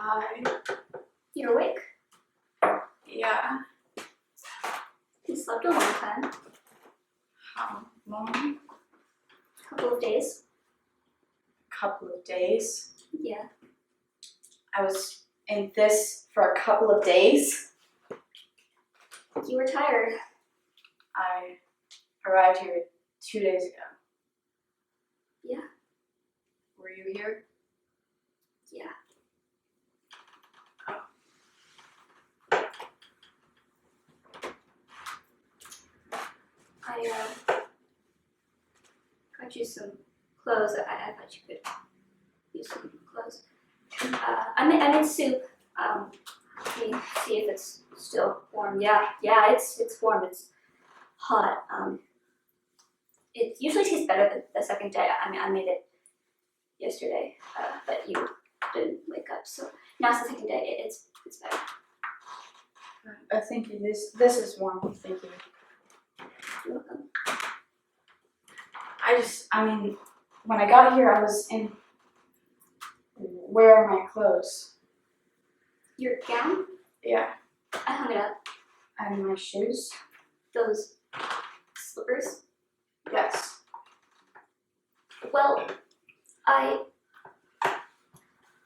Hi. You're awake? Yeah. You slept a long time. How long? A couple of days. A couple of days. Yeah. I was in this for a couple of days. You were tired. I arrived here 2 days ago. Yeah. Were you here? Yeah. Oh. I got you some clothes. I thought you could use some clothes. I made soup. Let me see if it's still warm. Yeah, it's warm. It's hot. It usually tastes better the second day. I made it yesterday, but you didn't wake up, so now it's the second day. It's better. Thank you. This is warm. Thank you. You're welcome. When I got here, I was in. Where are my clothes? Your gown? Yeah. I hung it up. And my shoes? Those slippers? Yes. Well, I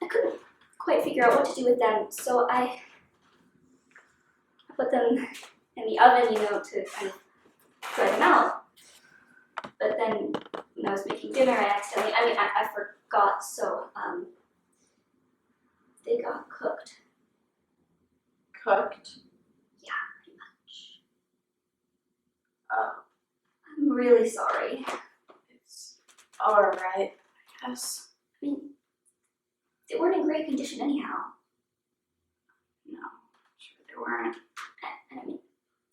couldn't quite figure out what to do with them, so I put them in the oven, to kind of dry them out. But then when I was making dinner, I forgot, so they got cooked. Cooked? Yeah, pretty much. Oh. I'm really sorry. It's alright, I guess. They weren't in great condition anyhow. No, sure they weren't. And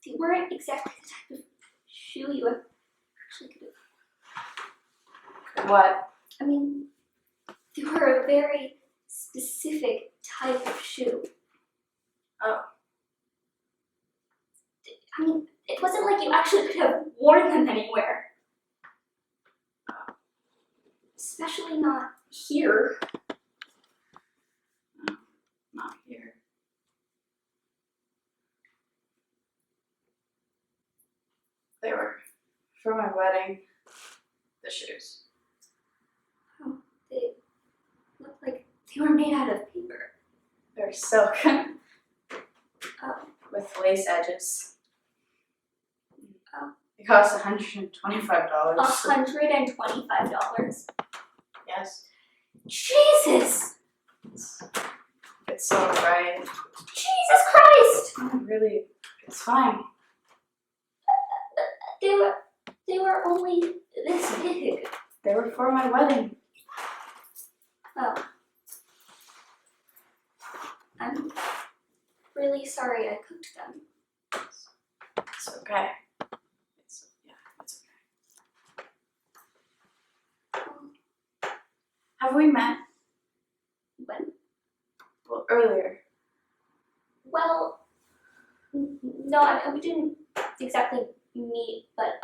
they weren't exactly the type of shoe you actually could have. What? They were a very specific type of shoe. Oh. It wasn't like you actually could have worn them anywhere. Especially not here. No, not here. They were for my wedding. The shoes. Oh, they looked like they were made out of paper. They're silk. Oh. With lace edges. Oh. It cost $125. $125? Yes. Jesus! It's so bright. Jesus Christ! Really, it's fine. They were only this big. They were for my wedding. Oh. I'm really sorry I cooked them. It's okay. It's okay. Have we met? When? Well, earlier. Well, no, we didn't exactly meet, but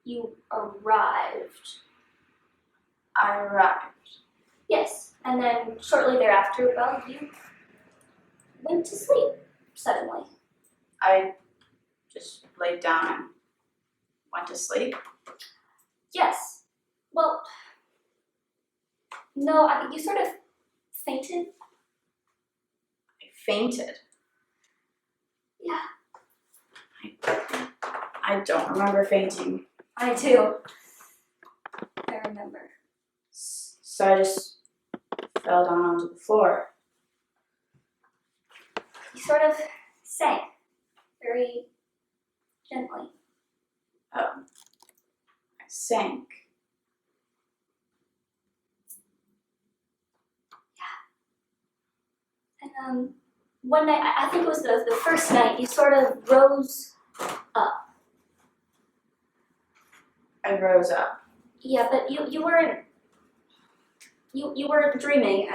you arrived. I arrived. Yes, and then shortly thereafter, you went to sleep suddenly. I just laid down and went to sleep. Yes. Well, no, you sort of fainted. I fainted. Yeah. I don't remember fainting. I do. I remember. So I just fell down onto the floor. You sort of sank very gently. Oh. I sank. Yeah. And one night, I think it was the first night, you sort of rose up. I rose up. Yeah, but you weren't. You were dreaming.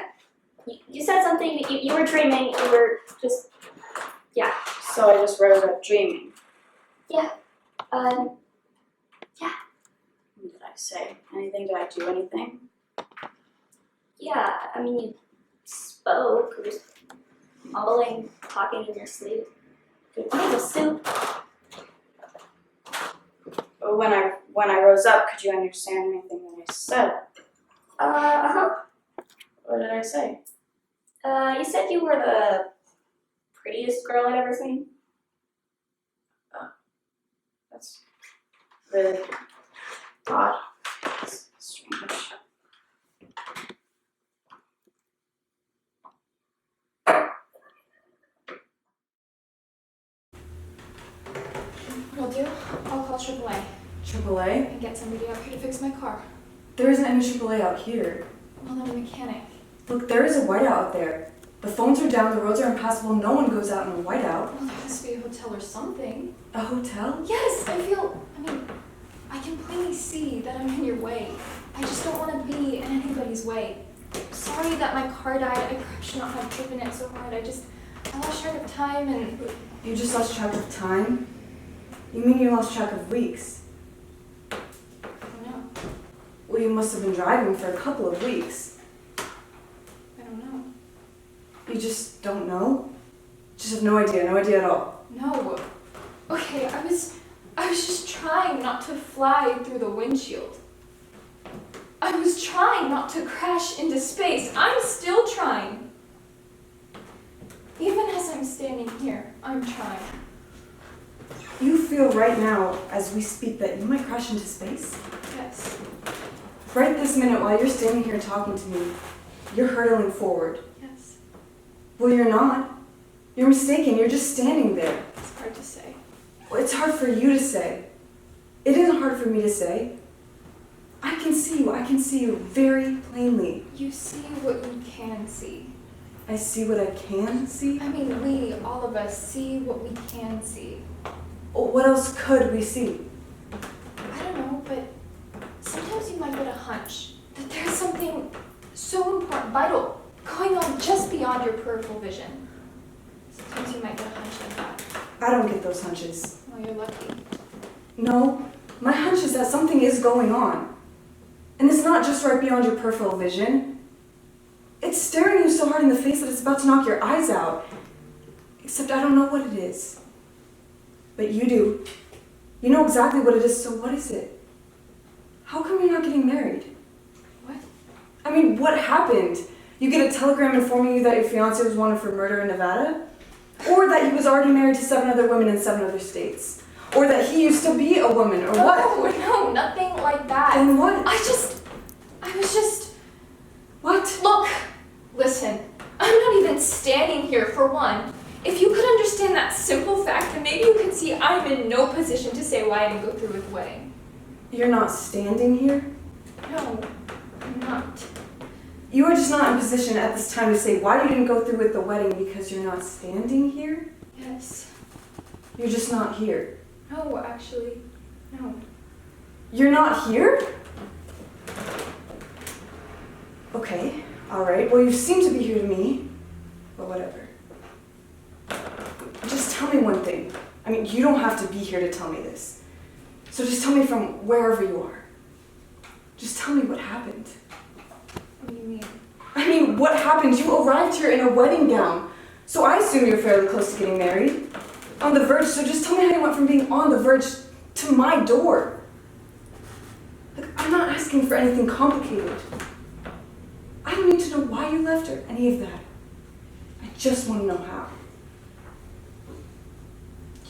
You said something. You were dreaming. You were just. Yeah. So I just rose up dreaming. Yeah. Yeah. What did I say? Anything? Did I do anything? Yeah. You spoke. You were just mumbling, talking in your sleep. You wanted a soup. When I rose up, could you understand anything that I said? Uh-huh. What did I say? You said you were the prettiest girl I'd ever seen. That's really odd. It's strange. What I'll do, I'll call AAA AAA? and get somebody out here to fix my car. There isn't any AAA out here. Well, not a mechanic. Look, there is a whiteout out there. The phones are down, the roads are impassable, no one goes out in a whiteout. Well, there has to be a hotel or something. A hotel? Yes, I can plainly see that I'm in your way. I just don't want to be in anybody's way. Sorry that my car died. I perhaps should not have driven it so hard. I lost track of time and... You just lost track of time? You mean you lost track of weeks? I don't know. Well, you must have been driving for a couple of weeks. I don't know. You just don't know? Just have no idea at all. No. Okay, I was just trying not to fly through the windshield. I was trying not to crash into space. I'm still trying. Even as I'm standing here, I'm trying. You feel right now, as we speak, that you might crash into space? Yes. Right this minute, while you're standing here talking to me, you're hurtling forward. Yes. Well, you're not. You're mistaken, you're just standing there. It's hard to say. Well, it's hard for you to say. It isn't hard for me to say. I can see you very plainly. You see what you can see. I see what I can see? I mean, we, all of us, see what we can see. Well, what else could we see? I don't know, but sometimes you might get a hunch that there's something so important, vital, going on just beyond your peripheral vision. Sometimes you might get a hunch like that. I don't get those hunches. Well, you're lucky. No, my hunch is that something is going on. And it's not just right beyond your peripheral vision. It's staring you so hard in the face that it's about to knock your eyes out. Except I don't know what it is. But you do. You know exactly what it is, so what is it? How come you're not getting married? What? I mean, what happened? You get a telegram informing you that your fiancé was wanted for murder in Nevada? Or that he was already married to 7 other women in 7 other states? Or that he used to be a woman, or what? No, nothing like that. Then what? I was just... What? Look, listen, I'm not even standing here for one. If you could understand that simple fact, then maybe you could see I'm in no position to say why I didn't go through with the wedding. You're not standing here? No, I'm not. You are just not in position at this time to say why you didn't go through with the wedding because you're not standing here? Yes. You're just not here. No, actually, no. You're not here? Okay, alright. Well, you seem to be here to me, but whatever. Just tell me one thing. I mean, you don't have to be here to tell me this. So just tell me from wherever you are. Just tell me what happened. What do you mean? I mean, what happened? You arrived here in a wedding gown. So I assume you're fairly close to getting married. On the verge, so just tell me how you went from being on the verge to my door. Look, I'm not asking for anything complicated. I don't need to know why you left or any of that. I just want to know how.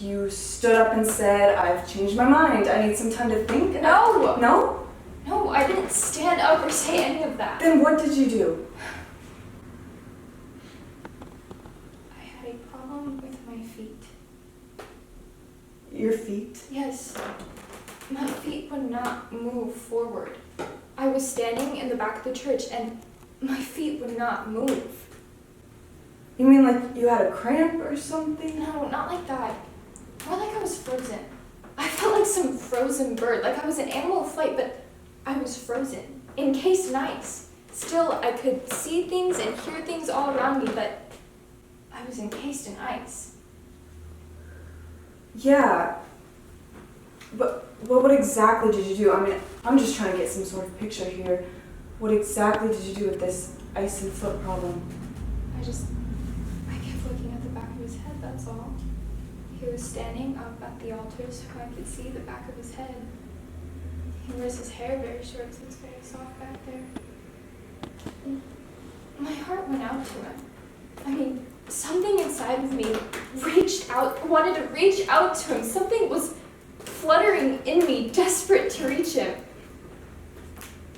You stood up and said, I've changed my mind. I need some time to think. No! No? No, I didn't stand up or say any of that. Then what did you do? I had a problem with my feet. Your feet? Yes. My feet would not move forward. I was standing in the back of the church and my feet would not move. You mean like you had a cramp or something? No, not like that. More like I was frozen. I felt like some frozen bird, like I was an animal of flight, but I was frozen, encased in ice. Still, I could see things and hear things all around me, but I was encased in ice. Yeah. But what exactly did you do? I mean, I'm just trying to get some sort of picture here. What exactly did you do with this ice and foot problem? I I kept looking at the back of his head, that's all. He was standing up at the altar so I could see the back of his head. He wears his hair very short, so it's very soft back there. And my heart went out to him. I mean, something inside of me wanted to reach out to him. Something was fluttering in me, desperate to reach him.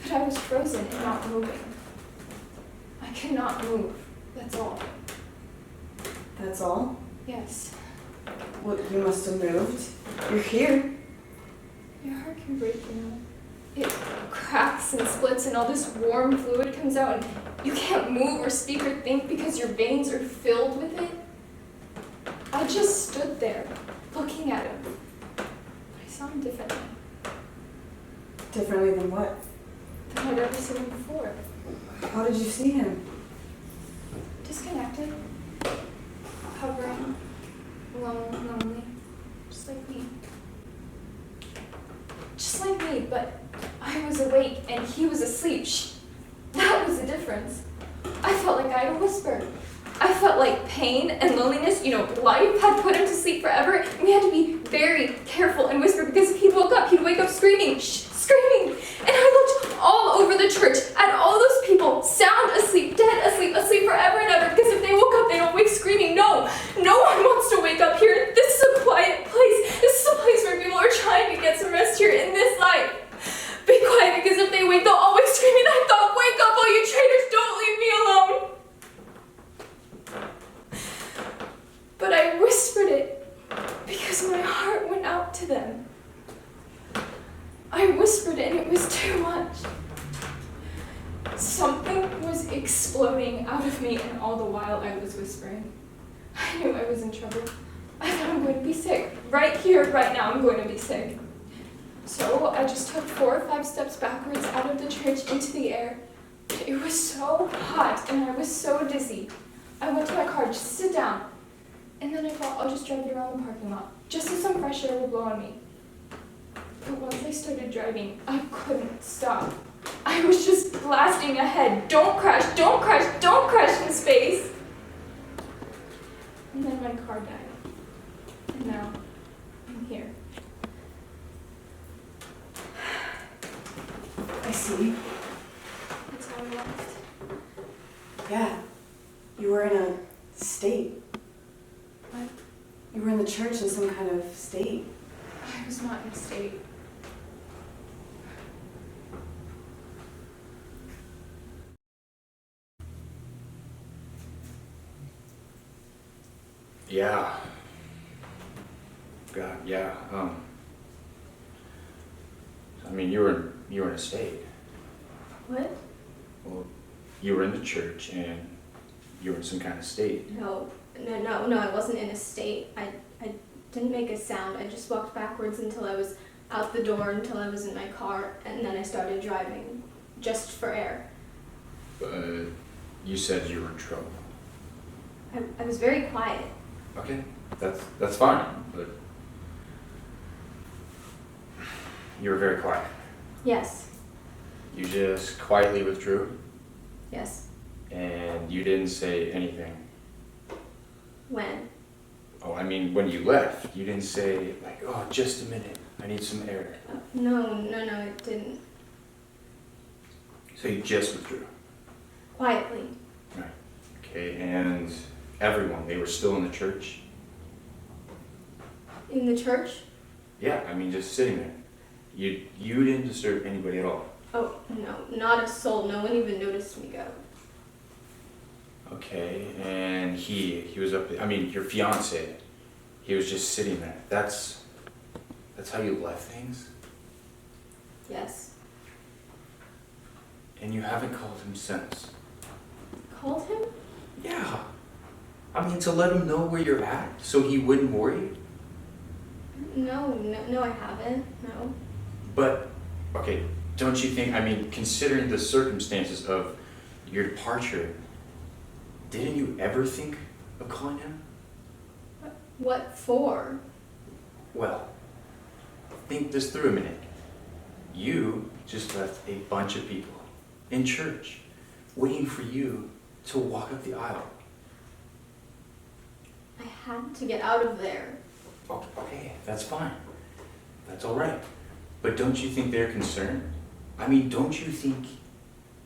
But I was frozen and not moving. I could not move, that's all. That's all? Yes. Well, you must have moved. You're here. Your heart can break, you know. It cracks and splits and all this warm fluid comes out and you can't move or speak or think because your veins are filled with it. I just stood there, looking at him. But I saw him differently Differently than what? than I'd ever seen him before. How did you see him? Disconnected, hovering, alone, lonely, just like me. Just like me, but I was awake and he was asleep. That was the difference. I felt like I had a whisper. I felt like pain and loneliness, life had put him to sleep forever, and we had to be very careful and whisper because if he woke up, he'd wake up screaming, screaming. And I looked all over the church at all those people, sound asleep, dead asleep, asleep forever and ever, because if they woke up, they don't wake screaming. No one wants to wake up here. This is a quiet place. This is a place where people are trying to get some rest here in this life. Be quiet, because if they wake, they'll always scream, and I thought, wake up, all you traitors, don't leave me alone. But I whispered it because my heart went out to them. I whispered it and it was too much. Something was exploding out of me, and all the while I was whispering. I knew I was in trouble. I thought I'm going to be sick. Right here, right now, I'm going to be sick. So I just took 4 or 5 steps backwards out of the church into the air. It was so hot and I was so dizzy. I went to my car just to sit down. And then I thought, I'll just drive you around the parking lot, just so some fresh air would blow on me. But once I started driving, I couldn't stop. I was just blasting ahead. Don't crash, don't crash, don't crash in space. And then my car died. And now, I'm here. I see. That's how I left. Yeah. You were in a state. What? You were in the church in some kind of state. I was not in a state. Yeah. God, yeah. I mean, you were in a state. What? Well, you were in the church and you were in some kind of state. No, I wasn't in a state. I didn't make a sound. I just walked backwards until I was out the door, until I was in my car, and then I started driving, just for air. But you said you were in trouble. I was very quiet. Okay, that's fine, but you were very quiet. Yes, You just quietly withdrew yes. and you didn't say anything. When? Oh, I mean, when you left, you didn't say, like, oh, just a minute, I need some air. No, it didn't. So you just withdrew. Quietly. Right. Okay, and everyone, they were still in the church? In the church? Yeah, I mean, just sitting there. You didn't disturb anybody at all. Oh, no, not a soul. No one even noticed me go. Okay, and he was up, I mean, your fiance, he was just sitting there. That's how you left things? Yes. And you haven't called him since? Called him? Yeah. I mean, to let him know where you're at, so he wouldn't worry? No, I haven't. No. But, okay, don't you think, I mean, considering the circumstances of your departure, didn't you ever think of calling him? What for? Well, think this through a minute. You just left a bunch of people in church waiting for you to walk up the aisle. I had to get out of there. Okay, that's fine. That's all right. But don't you think they're concerned? I mean, don't you think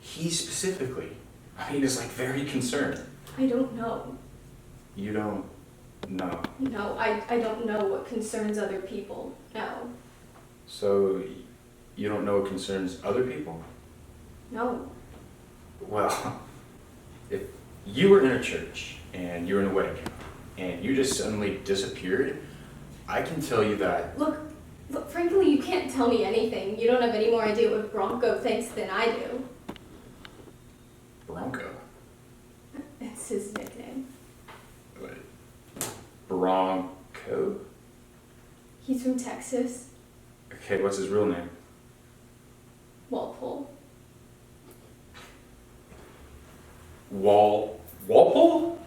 he specifically, is like very concerned? I don't know. You don't know. No, I don't know what concerns other people. No. So, you don't know what concerns other people? No. Well, if you were in a church and you were in a wedding and you just suddenly disappeared, I can tell you that. Look, frankly, you can't tell me anything. You don't have any more idea what Bronco thinks than I do. Bronco? It's his nickname. What? Bronco? He's from Texas. Okay, what's his real name? Walpole. Walpole?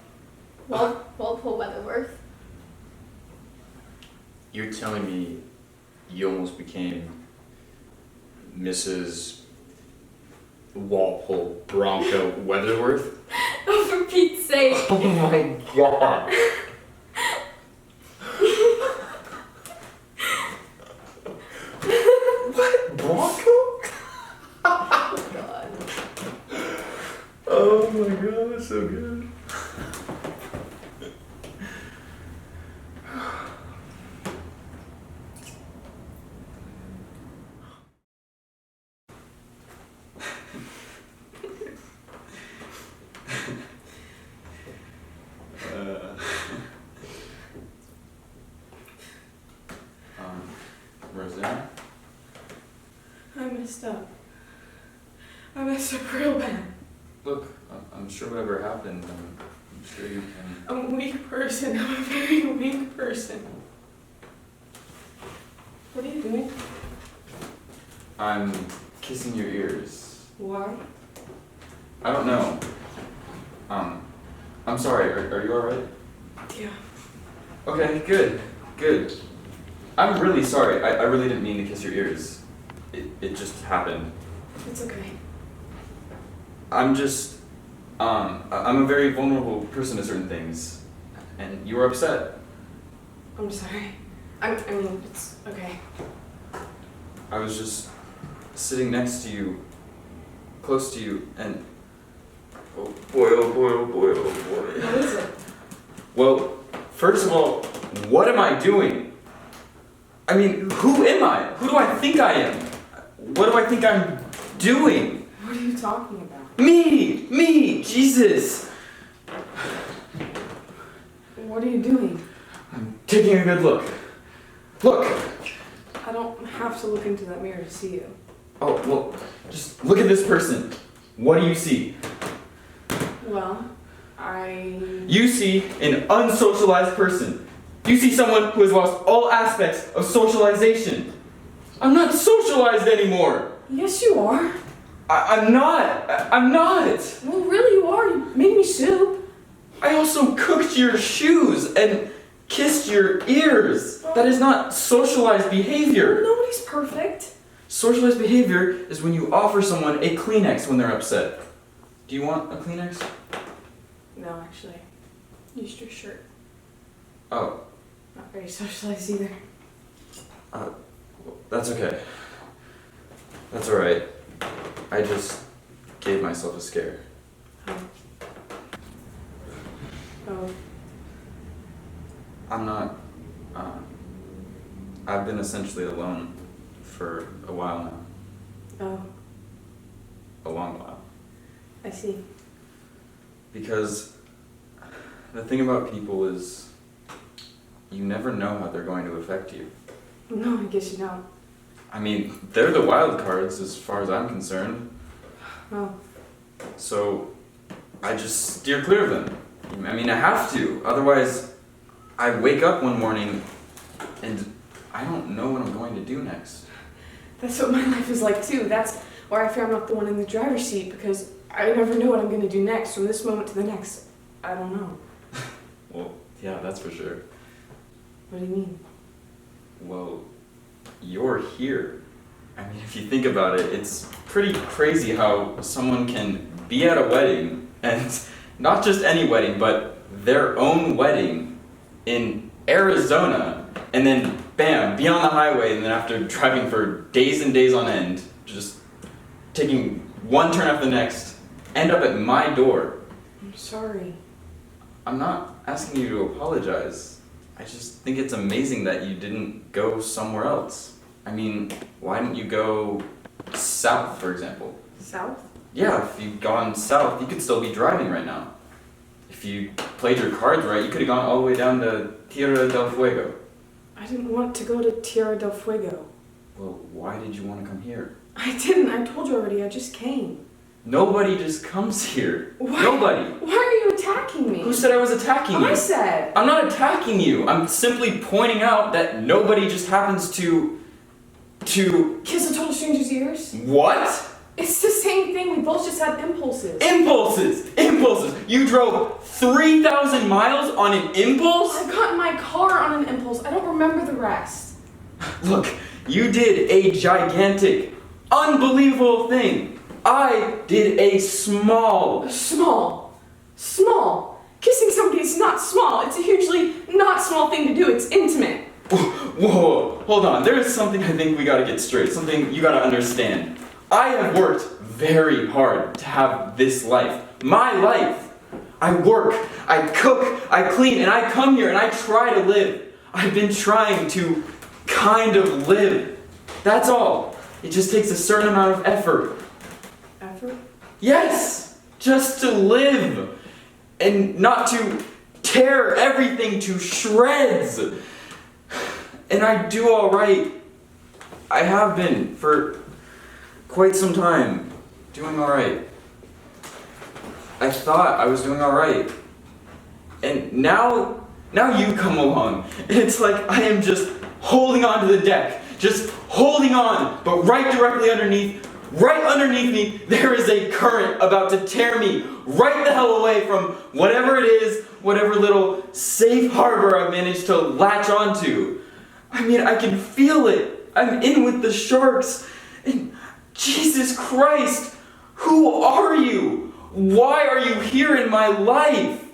Walpole Weatherworth. You're telling me you almost became Mrs. Walpole Bronco Weatherworth? Oh, for Pete's sake. Oh my god. What? Bronco? Oh, God. Oh my god, that's so good. Rosanna? I messed up. I messed up real bad. Look, I'm sure whatever happened, I'm sure you can... I'm a weak person. I'm a very weak person. What are you doing? I'm kissing your ears. Why? I don't know. I'm sorry, are you alright? Yeah. Okay, good. I'm really sorry, I really didn't mean to kiss your ears. It just happened. It's okay. I'm a very vulnerable person to certain things. And you were upset. I'm sorry. I mean, it's okay. I was just sitting next to you, close to you, and oh boy, oh boy, oh boy, oh boy. What is it? Well, first of all, what am I doing? I mean, who am I? Who do I think I am? What do I think I'm doing? What are you talking about? Me, Jesus. What are you doing? I'm taking a good look. Look. I don't have to look into that mirror to see you. Oh, well, just look at this person. What do you see? Well, You see an unsocialized person. You see someone who has lost all aspects of socialization. I'm not socialized anymore. Yes, you are. I'm not. Well, really, you are. You made me soup. I also cooked your shoes and kissed your ears. That is not socialized behavior. Nobody's perfect. Socialized behavior is when you offer someone a Kleenex when they're upset. Do you want a Kleenex? No, actually. Used your shirt. Oh, Not very socialized either. that's okay. That's alright. I just gave myself a scare. Oh. I'm not, I've been essentially alone for a while now. Oh, A long while. I see. Because the thing about people is you never know how they're going to affect you. No, I guess you don't. I mean, they're the wild cards as far as I'm concerned. Oh. So I just steer clear of them. I mean, I have to. Otherwise, I wake up one morning and I don't know what I'm going to do next. That's what my life is like too. That's why I fear I'm not the one in the driver's seat, because I never know what I'm going to do next. From this moment to the next, I don't know. Well, yeah, that's for sure. What do you mean? Well, you're here. I mean, if you think about it, it's pretty crazy how someone can be at a wedding, and not just any wedding, but their own wedding, in Arizona, and then bam, be on the highway, and then after driving for days and days on end, just taking one turn after the next, end up at my door. I'm sorry. I'm not asking you to apologize. I just think it's amazing that you didn't go somewhere else. I mean, why didn't you go south, for example? South? Yeah, if you'd gone south, you could still be driving right now. If you played your cards right, you could have gone all the way down to Tierra del Fuego. I didn't want to go to Tierra del Fuego. Well, why did you want to come here? I didn't. I told you already. I just came. Nobody just comes here. Why? Nobody. Why are you attacking me? Who said I was attacking you? I said. I'm not attacking you. I'm simply pointing out that nobody just happens to Kiss a total stranger's ears? What? It's the same thing. We both just had impulses. Impulses! Impulses! You drove 3,000 miles on an impulse? I got in my car on an impulse. I don't remember the rest. Look, you did a gigantic, unbelievable thing. I did a small. Small. Kissing somebody is not small. It's a hugely not small thing to do. It's intimate. Whoa, hold on. There is something I think we gotta get straight. Something you gotta understand. I have worked very hard to have this life. My life. I work, I cook, I clean, and I come here and I try to live. I've been trying to kind of live. That's all. It just takes a certain amount of effort. Effort? Yes! Just to live. And not to tear everything to shreds. And I do all right. I have been for quite some time. Doing all right. I thought I was doing all right. And now you come along. And it's like I am just holding onto the deck. Just holding on. But right underneath me, there is a current about to tear me right the hell away from whatever it is, whatever little safe harbor I've managed to latch onto. I mean, I can feel it. I'm in with the sharks. And Jesus Christ, who are you? Why are you here in my life?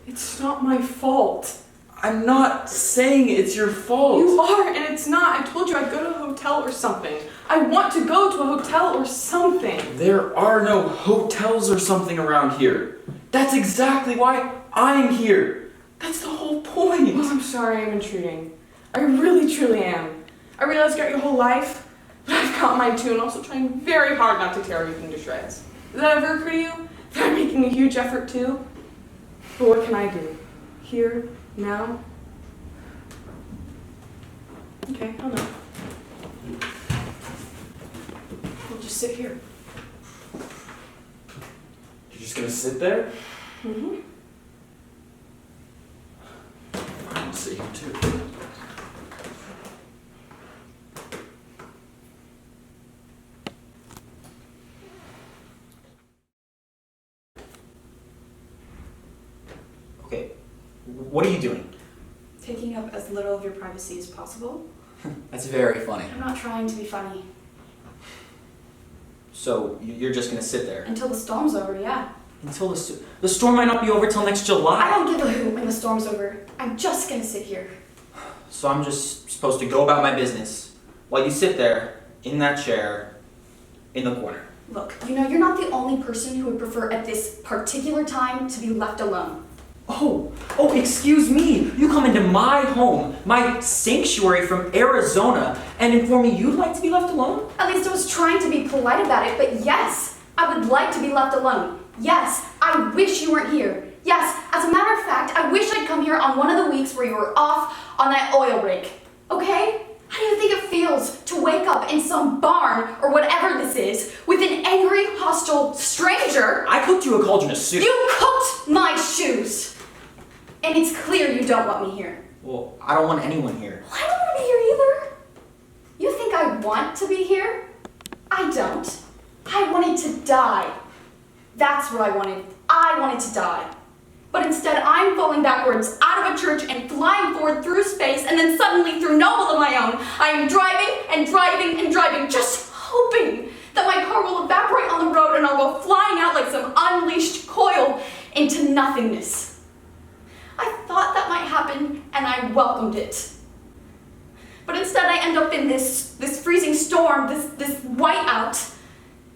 It's not my fault. I'm not saying it's your fault. You are, and it's not. I told you I'd go to a hotel or something. I want to go to a hotel or something. There are no hotels or something around here. That's exactly why I'm here. That's the whole point. Well, I'm sorry I'm intruding. I really, truly am. I realize I got your whole life, but I've got mine too, and also trying very hard not to tear everything to shreds. Does that ever occur to you? That I'm making a huge effort too? But what can I do? Here, now? Okay, I'll know. We'll just sit here. You're just gonna sit there? Mm-hmm. I'm gonna sit here too. Okay, what are you doing? Taking up as little of your privacy as possible. That's very funny. I'm not trying to be funny. So you're just gonna sit there Until the storm's over, yeah. until the storm might not be over till next July. I don't give a hoot when the storm's over. I'm just gonna sit here. So I'm just supposed to go about my business while you sit there in that chair in the corner. Look, you know, you're not the only person who would prefer at this particular time to be left alone. Oh, excuse me. You come into my home, my sanctuary from Arizona, and inform me you'd like to be left alone? At least I was trying to be polite about it, but yes, I would like to be left alone. Yes, I wish you weren't here. Yes, as a matter of fact, I wish I'd come here on one of the weeks where you were off on that oil rig. Okay? How do you think it feels to wake up in some barn, or whatever this is, with an angry, hostile stranger? I cooked you a cauldron of soup. You cooked my shoes! And it's clear you don't want me here. Well, I don't want anyone here. Well, I don't want to be here either. You think I want to be here? I don't. I wanted to die. That's what I wanted. I wanted to die. But instead, I'm falling backwards out of a church and flying forward through space, and then suddenly, through no will of my own, I am driving, just hoping that my car will evaporate on the road and I'll go flying out like some unleashed coil into nothingness. I thought that might happen, and I welcomed it. But instead I end up in this freezing storm, this whiteout,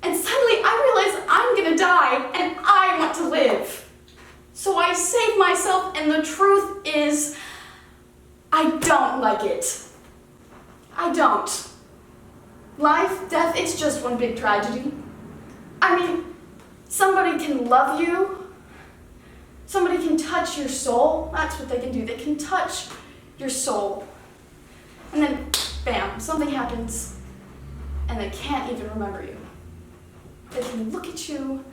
and suddenly I realize I'm gonna die, and I want to live. So I save myself, and the truth is, I don't like it. I don't. Life, death, it's just one big tragedy. I mean, somebody can love you. Somebody can touch your soul. That's what they can do. They can touch your soul. And then, bam, something happens, and they can't even remember you. They can look at you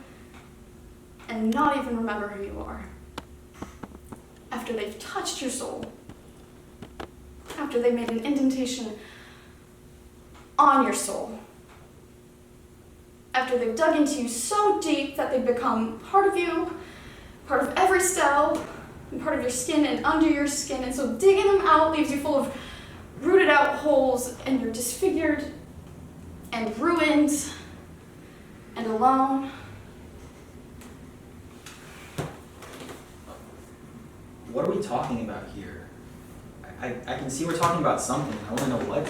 and not even remember who you are. After they've touched your soul, after they made an indentation on your soul, after they've dug into you so deep that they've become part of you, part of every cell, and part of your skin and under your skin, and so digging them out leaves you full of rooted out holes, and you're disfigured and ruined and alone. What are we talking about here? I can see we're talking about something. I want to know what.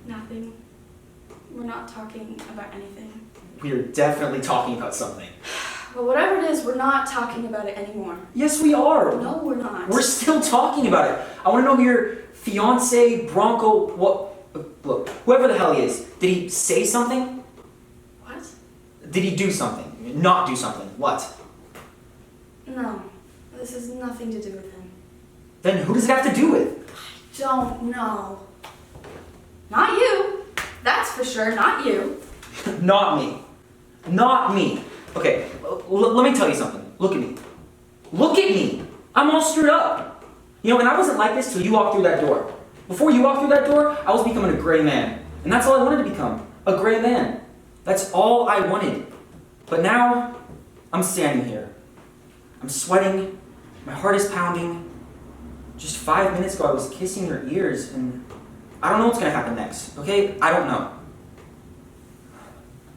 Nothing. We're not talking about anything. We are definitely talking about something. But whatever it is, we're not talking about it anymore. Yes, we are. No, we're not. We're still talking about it. I want to know who your fiance, Bronco, look, whoever the hell he is, did he say something? What? Did he do something? Not do something? What? No, this has nothing to do with him. Then who does it have to do with? Don't know. Not you. That's for sure, not you. Not me. Not me. Okay, let me tell you something. Look at me. Look at me. I'm all screwed up. You know, and I wasn't like this till you walked through that door. Before you walked through that door, I was becoming a gray man. And that's all I wanted to become. A gray man. That's all I wanted. But now, I'm standing here. I'm sweating. My heart is pounding. Just 5 minutes ago, I was kissing your ears, and I don't know what's gonna happen next, okay? I don't know.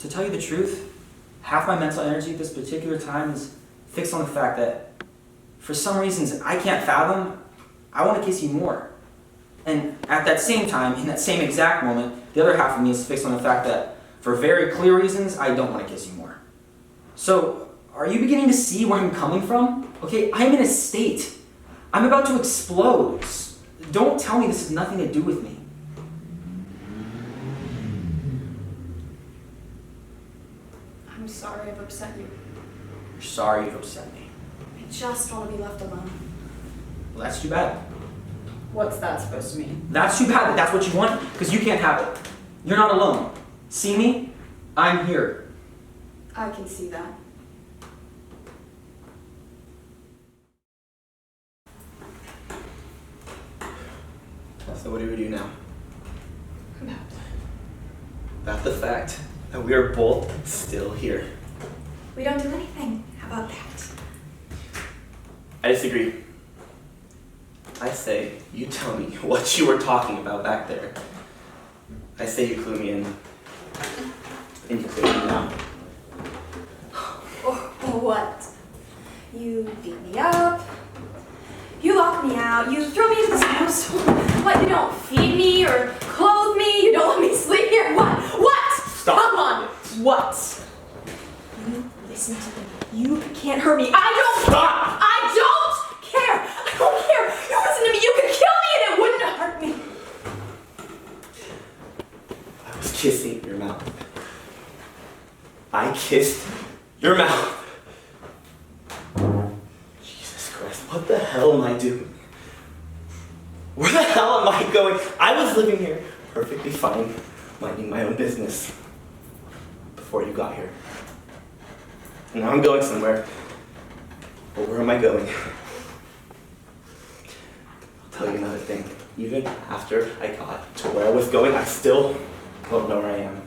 To tell you the truth, half my mental energy at this particular time is fixed on the fact that, for some reasons I can't fathom, I want to kiss you more. And at that same time, in that same exact moment, the other half of me is fixed on the fact that, for very clear reasons, I don't want to kiss you more. So, are you beginning to see where I'm coming from? Okay, I'm in a state. I'm about to explode. Don't tell me this has nothing to do with me. I'm sorry I've upset you. You're sorry you've upset me. I just want to be left alone. Well, that's too bad. What's that supposed to mean? That's too bad that that's what you want, because you can't have it. You're not alone. See me? I'm here. I can see that. So what do we do now? About About the fact that we are both still here. We don't do anything. How about that? I disagree. I say you tell me what you were talking about back there. I say you clue me in. And you clue me now. Or what? You beat me up. You lock me out. You throw me into this house. What? You don't feed me or clothe me. You don't let me sleep here. What? What? Stop. Come on. What? You listen to me. You can't hurt me. I don't Stop. care. I don't care. I don't care. You listen to me. You could kill me and it wouldn't hurt me. I was kissing your mouth. I kissed your mouth. Jesus Christ, what the hell am I doing? Where the hell am I going? I was living here perfectly fine, minding my own business before you got here. And now I'm going somewhere. But where am I going? I'll tell you another thing. Even after I got to where I was going, I still don't know where I am.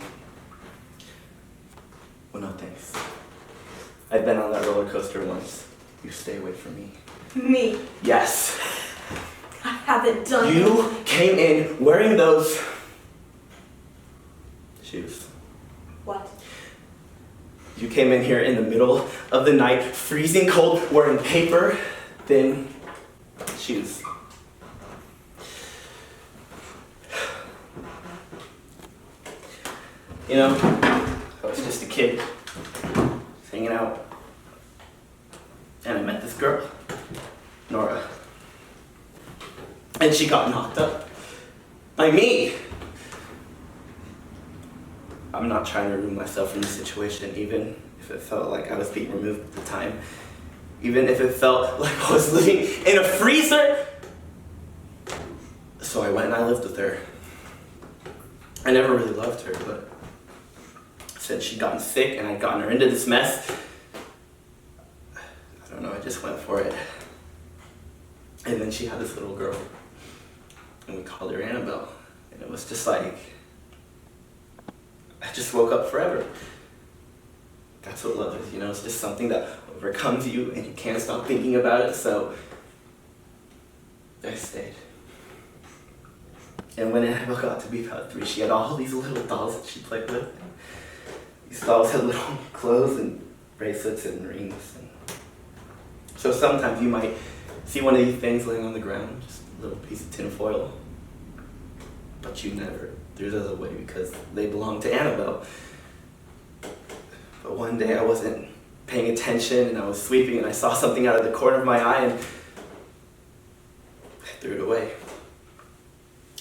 Well, no thanks. I've been on that roller coaster once. You stay away from me. Me. Yes. I haven't done it. You came in wearing those shoes. What? You came in here in the middle of the night, freezing cold, wearing paper thin shoes. You know, I was just a kid, just hanging out, and I met this girl, Nora. And she got knocked up by me. I'm not trying to remove myself from the situation, even if it felt like I was being removed at the time. Even if it felt like I was living in a freezer. So I went and I lived with her. I never really loved her, but since she'd gotten sick and I'd gotten her into this mess, I don't know, I just went for it. And then she had this little girl, and we called her Annabelle. And it was just like, I just woke up forever. That's what love is, you know, it's just something that overcomes you and you can't stop thinking about it, so I stayed. And when Annabelle got to be about 3, she had all these little dolls that she played with. These dolls had little clothes and bracelets and rings. And so sometimes you might see one of these things laying on the ground, just a little piece of tin foil, but you never threw those away because they belonged to Annabelle. But one day I wasn't paying attention and I was sweeping and I saw something out of the corner of my eye and I threw it away.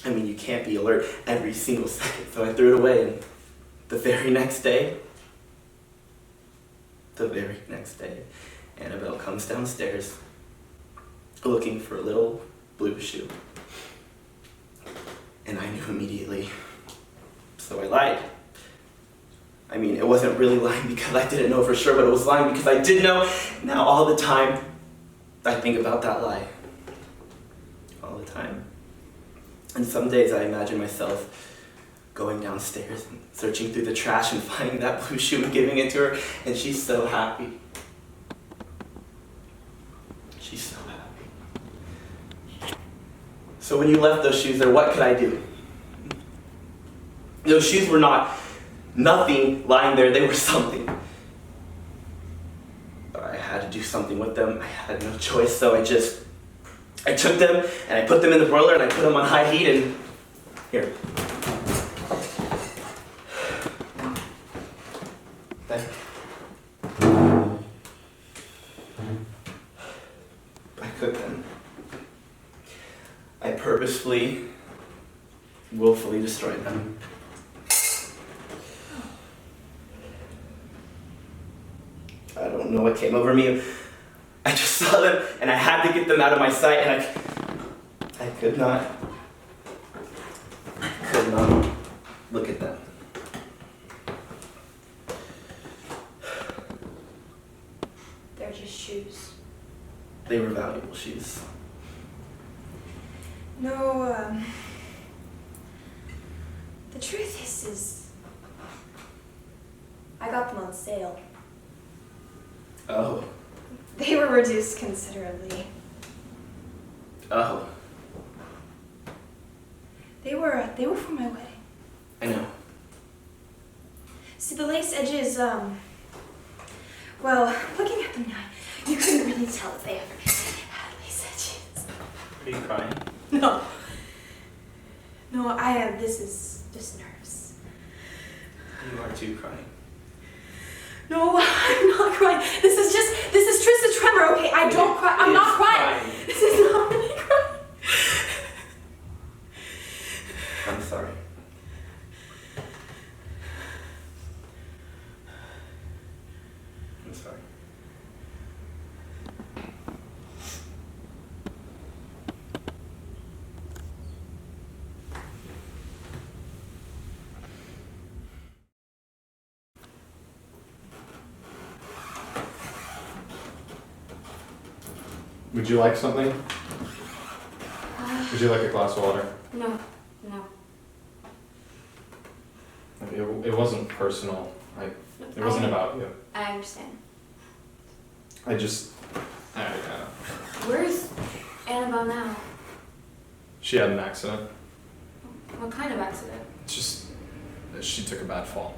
I mean, you can't be alert every single second, so I threw it away, and the very next day, Annabelle comes downstairs looking for a little blue shoe. And I knew immediately, so I lied. I mean, it wasn't really lying because I didn't know for sure, but it was lying because I did know. Now all the time, I think about that lie. All the time. And some days I imagine myself going downstairs and searching through the trash and finding that blue shoe and giving it to her, and she's so happy. She's so happy. So when you left those shoes there, what could I do? Those shoes were not nothing lying there, they were something. But I had to do something with them. I had no choice, so I took them and I put them in the broiler and I put them on high heat and here. I cooked them. I purposefully, willfully destroyed them. I don't know what came over me. I just saw them and I had to get them out of my sight, and I could not look at them. They're just shoes. They were valuable shoes. No, the truth is I got them on sale. Oh. They were reduced considerably. Oh. They were for my wedding. I know. See, the lace edges, well, looking at them now, you couldn't really tell if they ever had lace edges. Are you crying? No, this is just nerves. You are too crying. No, I'm not crying. This is just a tremor, okay? I don't cry. I'm not crying. This is not really crying. I'm sorry. I'm sorry. Would you like something? Would you like a glass of water? No. It wasn't personal. It wasn't about you. I understand. I don't know. Where's Annabelle now? She had an accident. What kind of accident? It's just, she took a bad fall.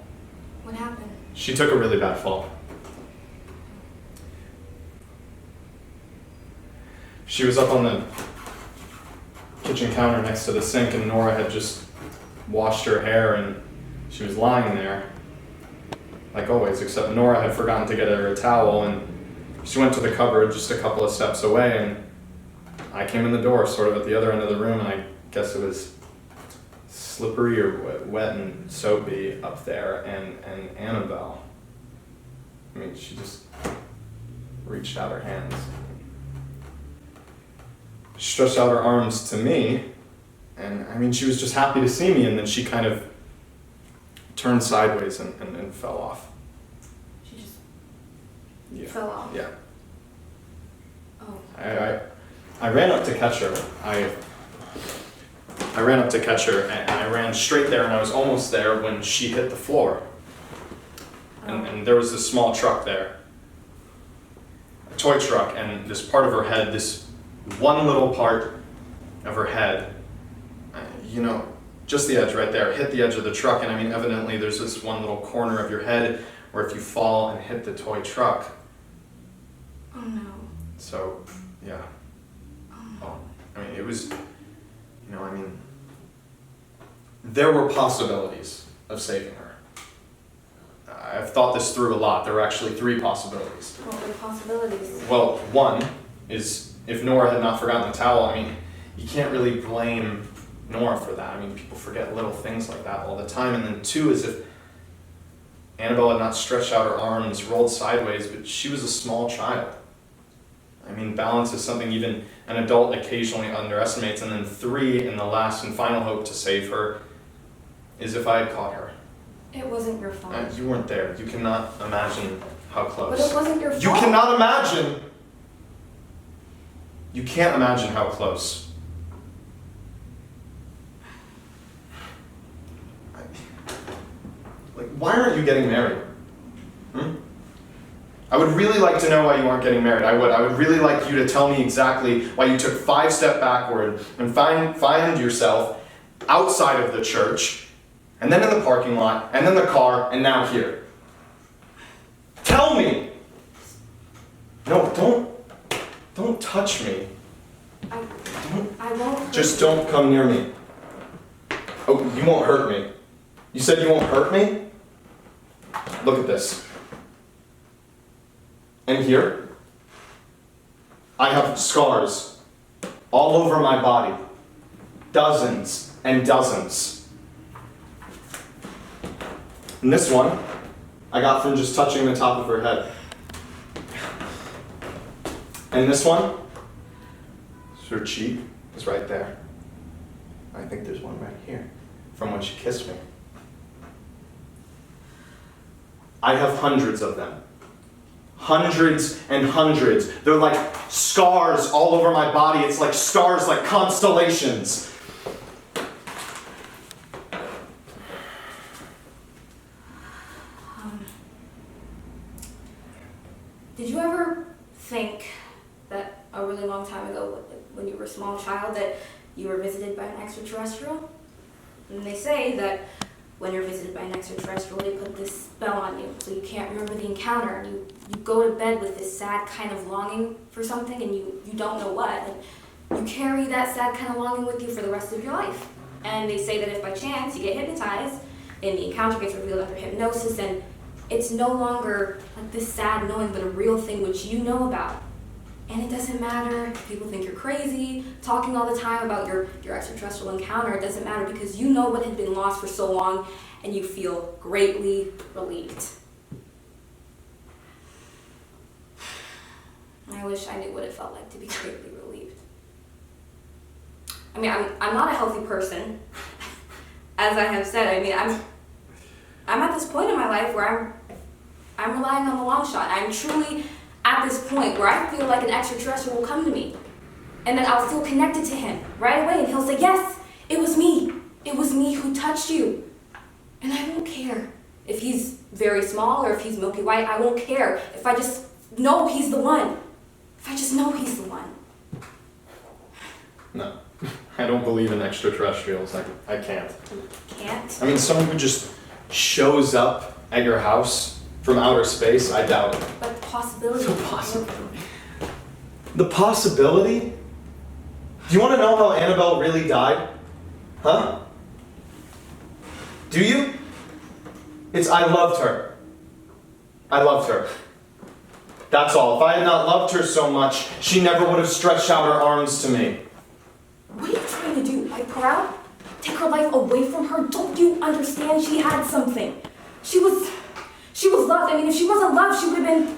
What happened? She took a really bad fall. She was up on the kitchen counter next to the sink, and Nora had just washed her hair, and she was lying there, like always, except Nora had forgotten to get her a towel, and she went to the cupboard just a couple of steps away, and I came in the door, sort of at the other end of the room, and I guess it was slippery or wet and soapy up there, and Annabelle, I mean, she just reached out her hands. She stretched out her arms to me, and I mean, she was just happy to see me, and then she kind of turned sideways and fell off. She just Yeah. fell off. Yeah. Oh. I ran up to catch her. I ran up to catch her, and I ran straight there, and I was almost there when she hit the floor. And there was this small truck there, a toy truck, and this part of her head, this one little part of her head, you know, just the edge right there, hit the edge of the truck, and I mean, evidently there's this one little corner of your head where if you fall and hit the toy truck. Oh no. So, yeah. Oh, I mean, it was, you know, I mean, there were possibilities of saving her. I've thought this through a lot. There were actually 3 possibilities. What were the possibilities? Well, one is if Nora had not forgotten the towel, I mean, you can't really blame Nora for that. I mean, people forget little things like that all the time. And then 2 is if Annabelle had not stretched out her arms, rolled sideways, but she was a small child. I mean, balance is something even an adult occasionally underestimates. And then 3, and the last and final hope to save her, is if I had caught her. It wasn't your fault. You weren't there. You cannot imagine how close. But it wasn't your fault. You cannot imagine. You can't imagine how close. Like, why aren't you getting married? I would really like to know why you aren't getting married. I would really like you to tell me exactly why you took 5 steps backward and find yourself outside of the church, and then in the parking lot, and then the car, and now here. Tell me! No, don't touch me. I won't. Just don't come near me. Oh, you won't hurt me. You said you won't hurt me? Look at this. And here, I have scars all over my body. Dozens and dozens. And this one, I got from just touching the top of her head. And this one, her cheek is right there. I think there's one right here, from when she kissed me. I have hundreds of them. Hundreds and hundreds. They're like scars all over my body. It's like stars, like constellations. Did you ever think that a really long time ago, when you were a small child, that you were visited by an extraterrestrial? And they say that when you're visited by an extraterrestrial, they put this spell on you, so you can't remember the encounter, and you go to bed with this sad kind of longing for something, and you don't know what, and you carry that sad kind of longing with you for the rest of your life. And they say that if by chance you get hypnotized, and the encounter gets revealed under hypnosis, and it's no longer like this sad knowing, but a real thing which you know about. And it doesn't matter if people think you're crazy, talking all the time about your extraterrestrial encounter. It doesn't matter because you know what had been lost for so long, and you feel greatly relieved. I wish I knew what it felt like to be greatly relieved. I mean, I'm not a healthy person, as I have said. I mean, I'm at this point in my life where I'm relying on the long shot. I'm truly at this point where I feel like an extraterrestrial will come to me, and then I'll feel connected to him right away, and he'll say, yes, it was me. It was me who touched you. And I won't care if he's very small or if he's milky white. I won't care if I just know he's the one. If I just know he's the one. No, I don't believe in extraterrestrials. I can't. Can't? I mean, someone who just shows up at your house from outer space, I doubt it. But the possibility. The possibility? The possibility Do you want to know how Annabelle really died? Huh? Do you? I loved her. I loved her. That's all. If I had not loved her so much, she never would have stretched out her arms to me. What are you trying to do? Wipe her out? Take her life away from her? Don't you understand? She had something. She was loved. I mean, if she wasn't loved, she would have been...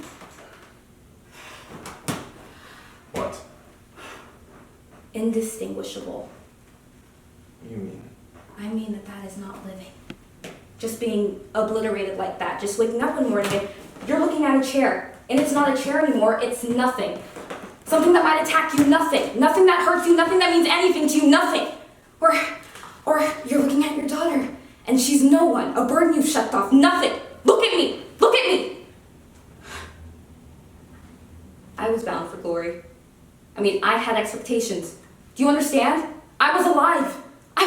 What? Indistinguishable. What do you mean? I mean that is not living. Just being obliterated like that. Just waking up one morning and you're looking at a chair. And it's not a chair anymore, it's nothing. Something that might attack you, nothing. Nothing that hurts you, nothing that means anything to you, nothing. Or you're looking at your daughter and she's no one, a burden you've shucked off, nothing. Look at me, look at me. I was bound for glory. I mean, I had expectations. Do you understand? I was alive. I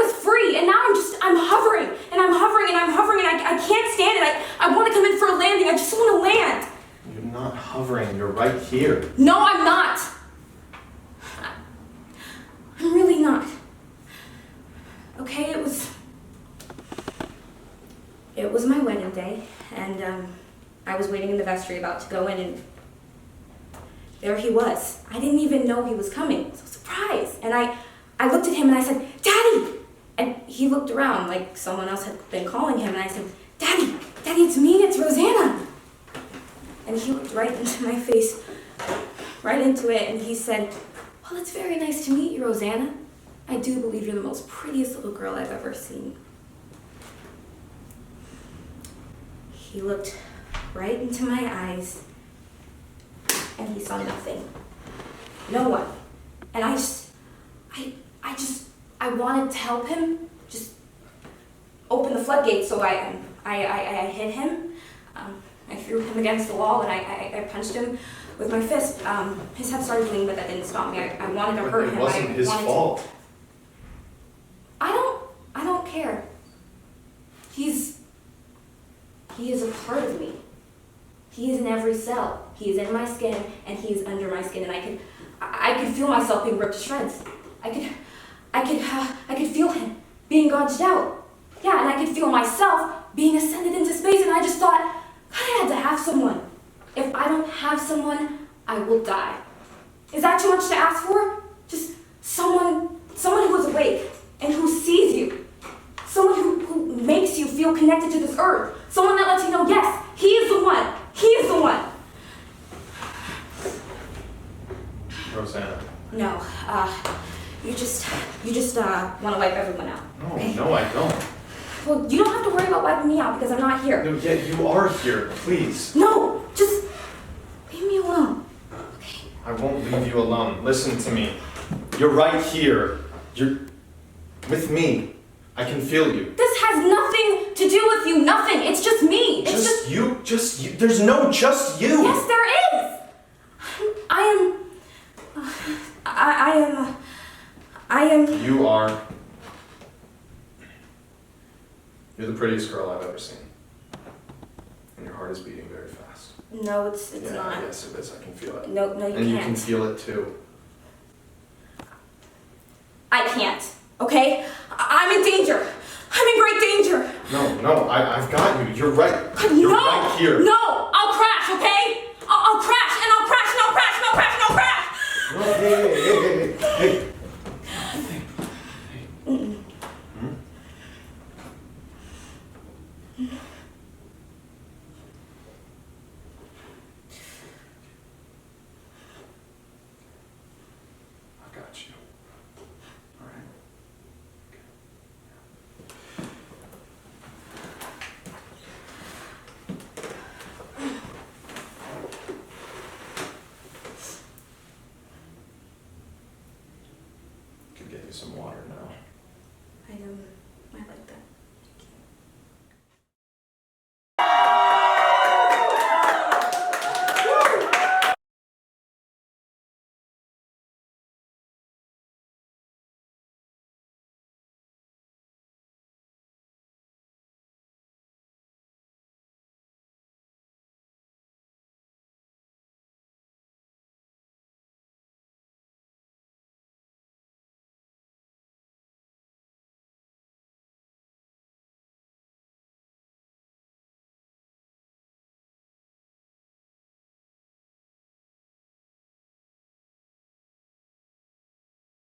was free, and now I'm hovering, and I'm hovering, and I'm hovering, and I can't stand it. I want to come in for a landing. I just want to land. You're not hovering. You're right here. No, I'm not. I'm really not. Okay, it was my wedding day, and I was waiting in the vestry about to go in, and there he was. I didn't even know he was coming. I was so surprised. And I looked at him and I said, Daddy! And he looked around like someone else had been calling him, and I said, Daddy, it's me, it's Rosanna. And he looked right into my face, right into it, and he said, well, it's very nice to meet you, Rosanna. I do believe you're the most prettiest little girl I've ever seen. He looked right into my eyes, and he saw nothing. No one. And I wanted to help him, just open the floodgates, so I hit him. I threw him against the wall, and I punched him with my fist. His head started bleeding, but that didn't stop me. I wanted to hurt him. It wasn't his fault. I don't care. He is a part of me. He is in every cell. He is in my skin, and he is under my skin, and I could feel myself being ripped to shreds. I could feel him being gouged out. Yeah, and I could feel myself being ascended into space, and I just thought, God, I had to have someone. If I don't have someone, I will die. Is that too much to ask for? Just someone who is awake and who sees you. Someone who makes you feel connected to this earth. Someone that lets you know, yes, he is the one. He is the one. Rosanna. No, you just want to wipe everyone out. No, okay? no, I don't. Well, you don't have to worry about wiping me out because I'm not here. No, yet you are here, please. No, just leave me alone. Okay. I won't leave you alone. Listen to me. You're right here. You're with me. I can feel you. This has nothing to do with you. Nothing. It's just me. It's Just you. There's no just you. Yes, there is. I am. You are. You're the prettiest girl I've ever seen. And your heart is beating very fast. No, it's Yeah, not. yes, it is. I can feel it. No, you And can't. you can feel it too. I can't. Okay? I'm in danger. I'm in great danger. No, I've got you. You're right. You're No, right here. No, I'll crash. Okay? I'll crash and I'll crash and I'll crash and I'll crash and I'll crash. No, hey.